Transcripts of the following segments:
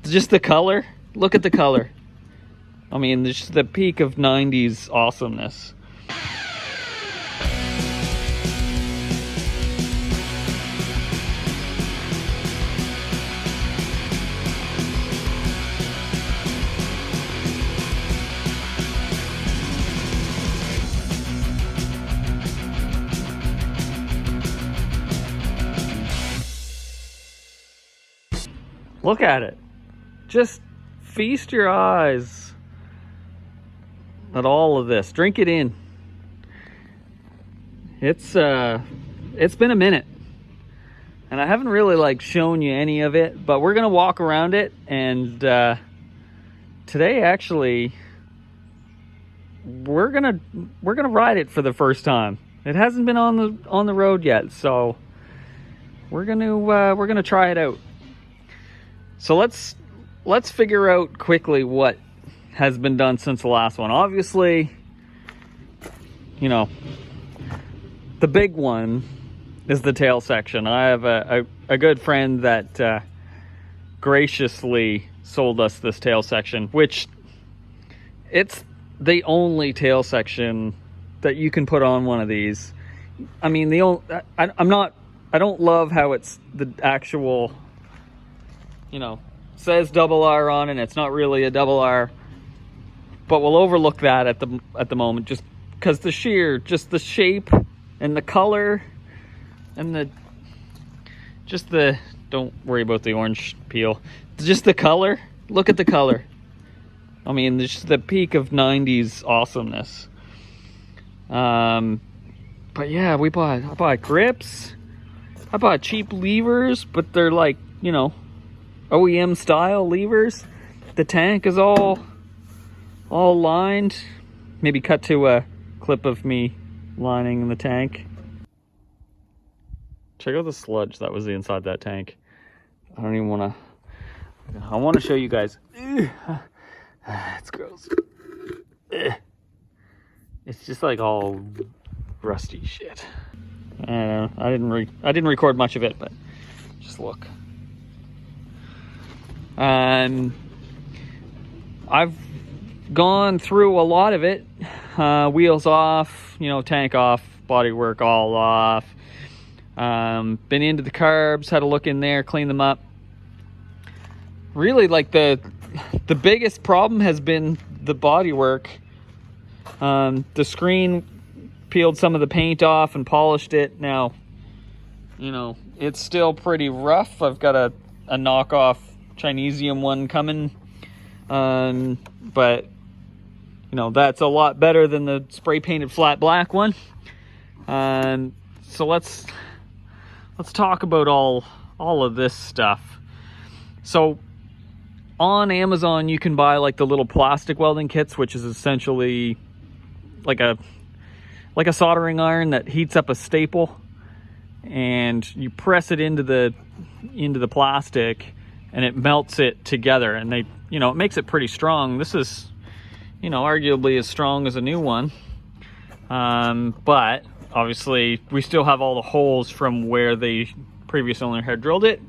Just the color. Look at the color. I mean, just the peak of 90s awesomeness. Look at it. Just feast your eyes at all of this. Drink it in. It's been a minute, and I haven't really like shown you any of it, but we're gonna walk around it, and today actually we're gonna ride it for the first time. It hasn't been on the road yet, so we're gonna try it out. So let's figure out quickly what has been done since the last one. Obviously, you know, the big one is the tail section. I have a good friend that graciously sold us this tail section, which it's the only tail section that you can put on one of these. I mean, I don't love how it's the actual, you know, says double R on it, and it's not really a double R, but we'll overlook that at the moment, just because the shape and the color and don't worry about the orange peel, just the color. Look at the color. I mean, just the peak of 90s awesomeness. But yeah, I bought grips, I bought cheap levers, but they're like, you know, OEM style levers. The tank is all lined. Maybe cut to a clip of me lining the tank. Check out the sludge that was inside that tank. I don't even want to. I want to show you guys. It's gross. It's just like all rusty shit. I don't know. I didn't record much of it, but just look. And I've gone through a lot of it. Wheels off, you know, tank off, bodywork all off. Been into the carbs, had a look in there, clean them up. Really, like the biggest problem has been the bodywork. The screen peeled some of the paint off and polished it. Now, you know, it's still pretty rough. I've got a knockoff Magnesium one coming, but you know, that's a lot better than the spray painted flat black one. So let's talk about all of this stuff. So on Amazon you can buy like the little plastic welding kits, which is essentially like a soldering iron that heats up a staple, and you press it into the plastic, and it melts it together, and it makes it pretty strong. This is, you know, arguably as strong as a new one, but obviously we still have all the holes from where the previous owner had drilled it,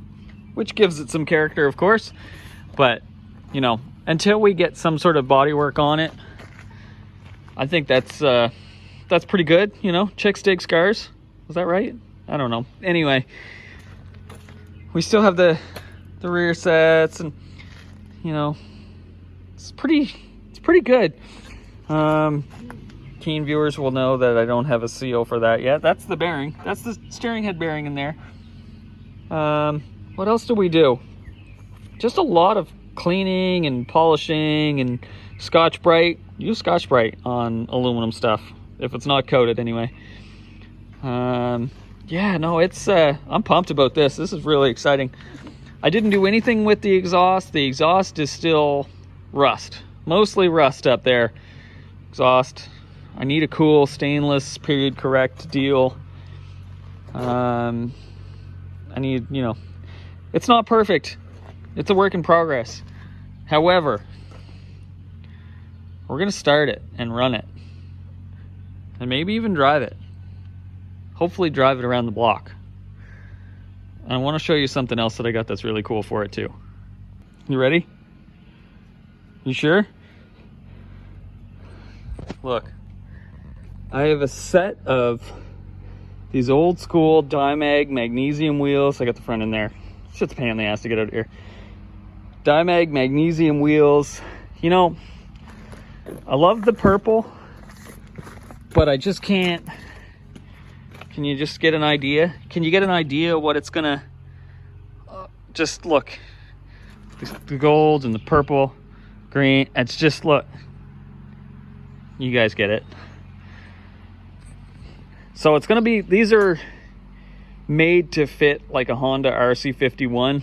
which gives it some character, of course. But you know, until we get some sort of body work on it, I think that's pretty good. You know, chicks dig scars, is that right? I don't know. Anyway, we still have the rear sets, and you know, it's pretty good. Keen viewers will know that I don't have a seal for that yet. That's the bearing. That's the steering head bearing in there. What else do we do? Just a lot of cleaning and polishing and Scotch-Brite. Use Scotch-Brite on aluminum stuff if it's not coated anyway. Yeah, no, it's I'm pumped about this. This is really exciting. I didn't do anything with the exhaust. The exhaust is still rust, mostly rust up there. Exhaust, I need a cool stainless period correct deal. I need, you know, it's not perfect. It's a work in progress. However, we're gonna start it and run it, and maybe even drive it. Hopefully drive it around the block. And I want to show you something else that I got that's really cool for it too. You ready? You sure? Look, I have a set of these old school Dymag magnesium wheels. I got the front in there. Shit's a pain in the ass to get out of here. Dymag magnesium wheels. You know, I love the purple, but I just can't. Can you just get an idea? Can you get an idea what it's gonna, just look. The gold and the purple, green, it's just, look. You guys get it. So it's gonna be, these are made to fit like a Honda RC51.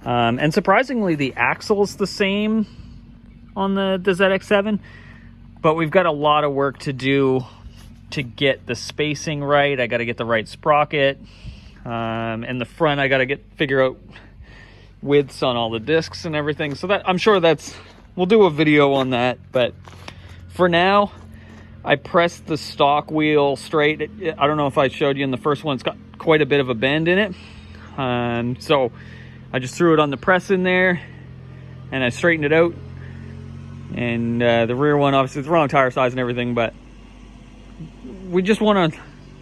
And surprisingly, the axle's the same on the ZX-7, but we've got a lot of work to do to get the spacing right. I gotta get the right sprocket. And the front, I gotta figure out widths on all the discs and everything. So that, I'm sure we'll do a video on that, but for now, I pressed the stock wheel straight. I don't know if I showed you in the first one, it's got quite a bit of a bend in it. So I just threw it on the press in there and I straightened it out. And the rear one, obviously it's the wrong tire size and everything, but we want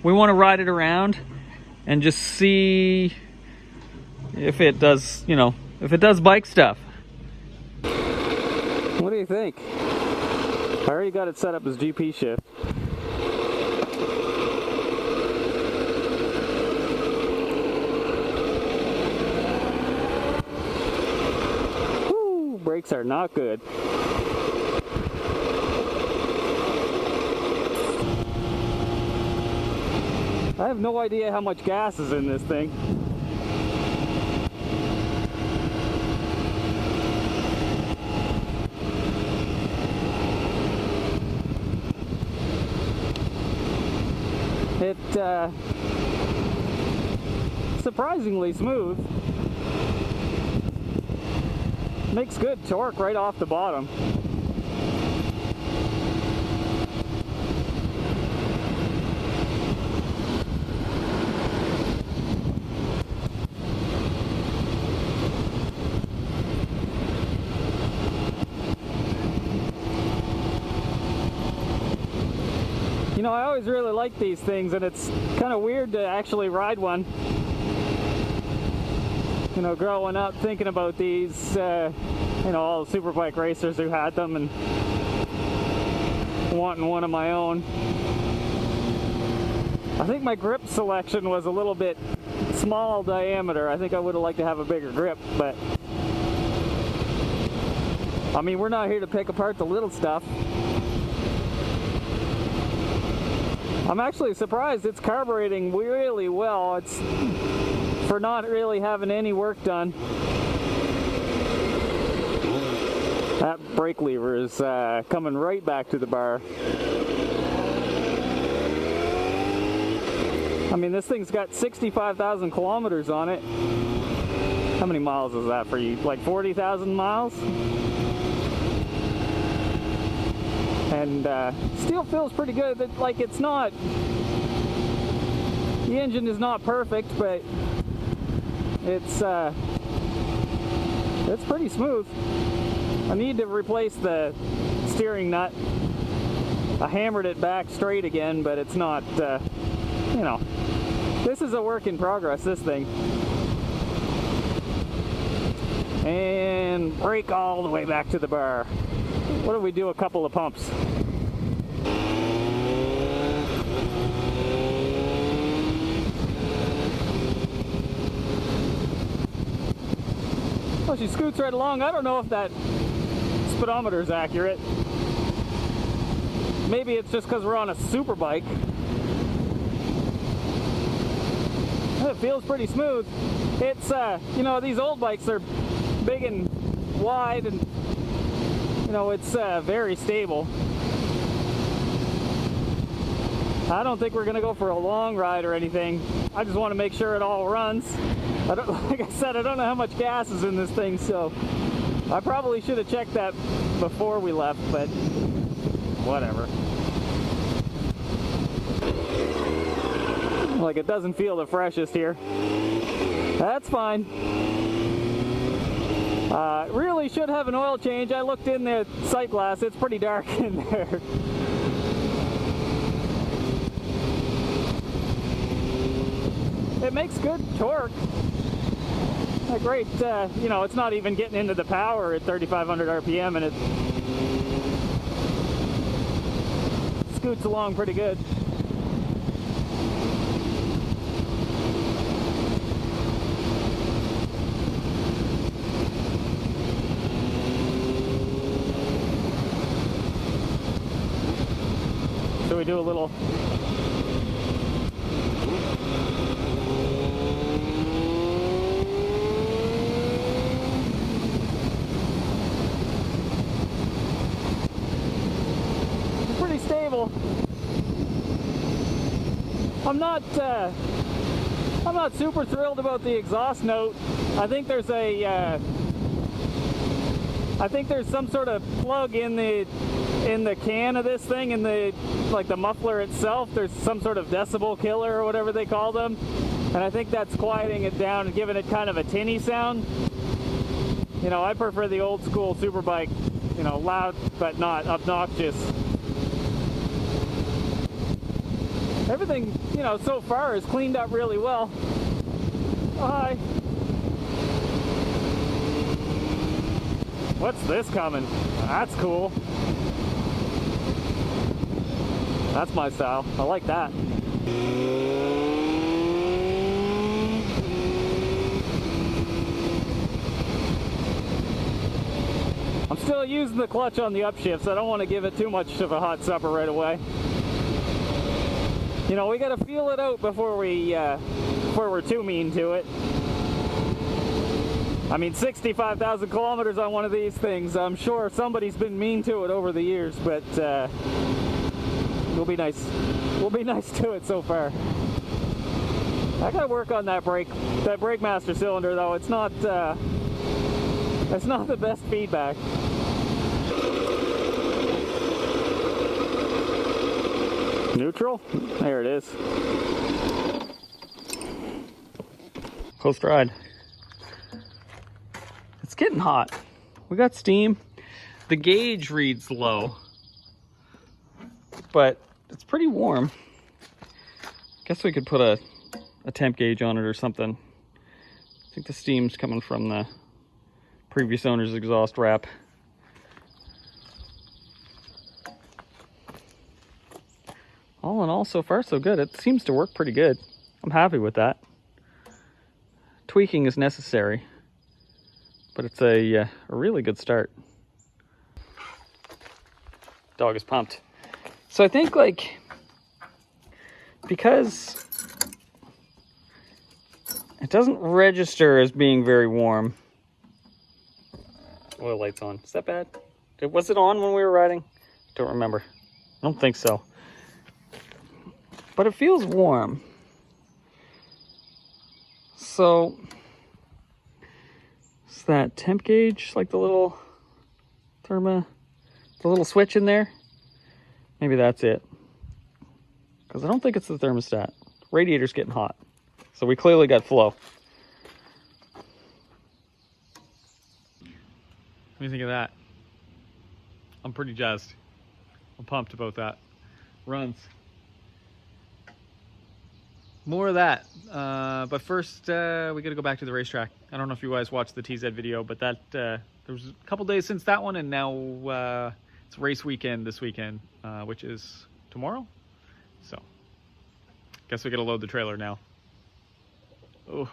to ride it around and just see if it does, you know, if it does bike stuff. What do you think? I already got it set up as GP shift. Woo, brakes are not good. I have no idea how much gas is in this thing. It surprisingly smooth. Makes good torque right off the bottom. You know, I always really like these things, and it's kind of weird to actually ride one. You know, growing up thinking about these, you know, all the superbike racers who had them and wanting one of my own. I think my grip selection was a little bit small diameter. I think I would have liked to have a bigger grip, but I mean, we're not here to pick apart the little stuff. I'm actually surprised it's carbureting really well. It's for not really having any work done. That brake lever is coming right back to the bar. I mean, this thing's got 65,000 kilometers on it. How many miles is that for you? Like 40,000 miles? And still feels pretty good. Like, it's not, the engine is not perfect, but it's pretty smooth. I need to replace the steering nut. I hammered it back straight again, but it's not, you know, this is a work in progress, this thing. And brake all the way back to the bar. What if we do a couple of pumps? Well, she scoots right along. I don't know if that speedometer is accurate. Maybe it's just because we're on a super bike. It feels pretty smooth. It's, you know, these old bikes are big and wide, and you know, it's very stable. I don't think we're gonna go for a long ride or anything. I just want to make sure it all runs. I don't, like I said, I don't know how much gas is in this thing, so I probably should have checked that before we left, but whatever. Like, it doesn't feel the freshest here. That's fine. Really should have an oil change. I looked in the sight glass, it's pretty dark in there. It makes good torque. A great, you know, it's not even getting into the power at 3,500 RPM, and it scoots along pretty good. So we do a little pretty stable. I'm not super thrilled about the exhaust note. I think there's some sort of plug in the can of this thing, in the muffler itself. There's some sort of decibel killer or whatever they call them, and I think that's quieting it down and giving it kind of a tinny sound. You know, I prefer the old school Superbike, you know, loud but not obnoxious. Everything, you know, so far is cleaned up really well. Hi. What's this coming? That's cool. That's my style. I like that. I'm still using the clutch on the upshift, so I don't want to give it too much of a hot supper right away. You know, we got to feel it out before we're too mean to it. I mean, 65,000 kilometers on one of these things. I'm sure somebody's been mean to it over the years, but we'll be nice. We'll be nice to it so far. I gotta work on that brake master cylinder though. It's not the best feedback. Neutral? There it is. Close ride. It's getting hot. We got steam. The gauge reads low, but it's pretty warm. Guess we could put a temp gauge on it or something. I think the steam's coming from the previous owner's exhaust wrap. All in all, so far so good. It seems to work pretty good. I'm happy with that. Tweaking is necessary, but it's a really good start. Dog is pumped. So I think, like, because it doesn't register as being very warm. Oil light's on. Is that bad? Was it on when we were riding? Don't remember. I don't think so. But it feels warm. So it's that temp gauge, like the little the little switch in there. Maybe that's it. Because I don't think it's the thermostat. Radiator's getting hot. So we clearly got flow. What do you think of that? I'm pretty jazzed. I'm pumped about that. Runs. More of that. But first, we gotta go back to the racetrack. I don't know if you guys watched the TZ video, but that there was a couple days since that one, and now it's race weekend this weekend, which is tomorrow. So, guess we gotta load the trailer now. Oh.